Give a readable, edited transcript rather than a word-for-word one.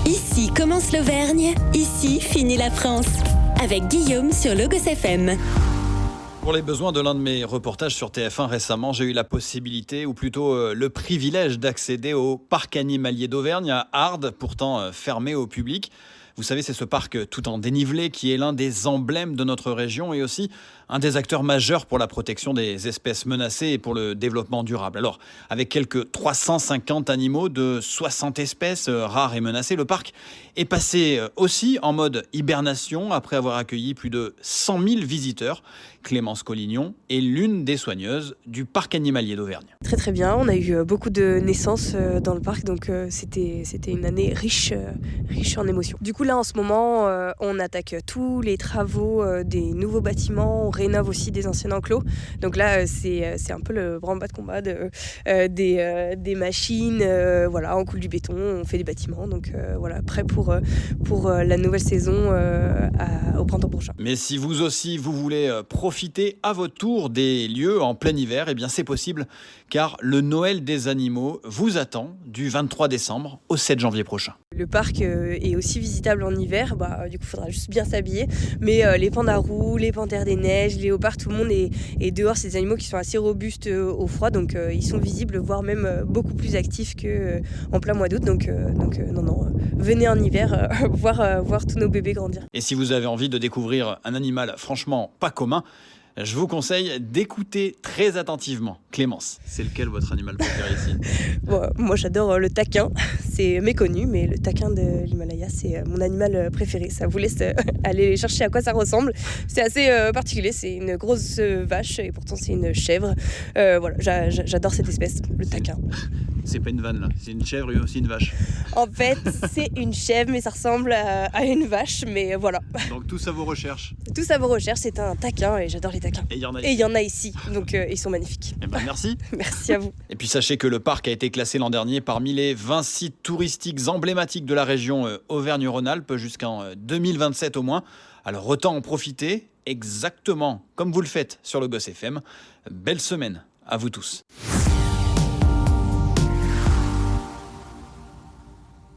Ici commence l'Auvergne, ici finit la France. Avec Guillaume sur Logos FM. Pour les besoins de l'un de mes reportages sur TF1 récemment, j'ai eu la possibilité, ou plutôt le privilège d'accéder au parc animalier d'Auvergne à Ardes, pourtant fermé au public. Vous savez, c'est ce parc tout en dénivelé qui est l'un des emblèmes de notre région et aussi un des acteurs majeurs pour la protection des espèces menacées et pour le développement durable. Alors, avec quelques 350 animaux de 60 espèces rares et menacées, le parc est passé aussi en mode hibernation après avoir accueilli plus de 100 000 visiteurs. Clémence Collignon est l'une des soigneuses du parc animalier d'Auvergne. Très très bien, on a eu beaucoup de naissances dans le parc, donc c'était une année riche en émotions. Du coup là en ce moment, on attaque tous les travaux des nouveaux bâtiments, on rénove aussi des anciens enclos. Donc là c'est un peu le branle-bas de combat des machines, voilà, on coule du béton, on fait des bâtiments, donc voilà, prêt pour la nouvelle saison au printemps prochain. Mais si vous aussi vous voulez profiter à votre tour des lieux en plein hiver, eh bien c'est possible car le Noël des animaux vous attend du 23 décembre au 7 janvier prochain. Le parc est aussi visitable en hiver, du coup il faudra juste bien s'habiller, mais les pandas roux, les panthères des neiges, les léopards, tout le monde est dehors. C'est des animaux qui sont assez robustes au froid, donc ils sont visibles, voire même beaucoup plus actifs qu'en plein mois d'août, donc non, venez en hiver voir tous nos bébés grandir. Et si vous avez envie de découvrir un animal franchement pas commun, je vous conseille d'écouter très attentivement. Clémence, c'est lequel votre animal préféré ici ? Bon, moi j'adore le taquin, c'est méconnu, mais le taquin de l'Himalaya c'est mon animal préféré. Ça vous laisse aller chercher à quoi ça ressemble. C'est assez particulier, c'est une grosse vache et pourtant c'est une chèvre. Voilà, j'adore cette espèce, le taquin. C'est pas une vanne là, c'est une chèvre et aussi une vache. En fait, c'est une chèvre, mais ça ressemble à une vache, mais voilà. Donc tout ça vos recherches. Tout ça vos recherches, c'est un taquin et j'adore les taquins. Et il y en a ici. Et il y en a ici, donc ils sont magnifiques. Eh ben merci. Merci à vous. Et puis sachez que le parc a été classé l'an dernier parmi les 20 sites touristiques emblématiques de la région Auvergne-Rhône-Alpes jusqu'en 2027 au moins. Alors autant en profiter exactement comme vous le faites sur Logos FM. Belle semaine à vous tous.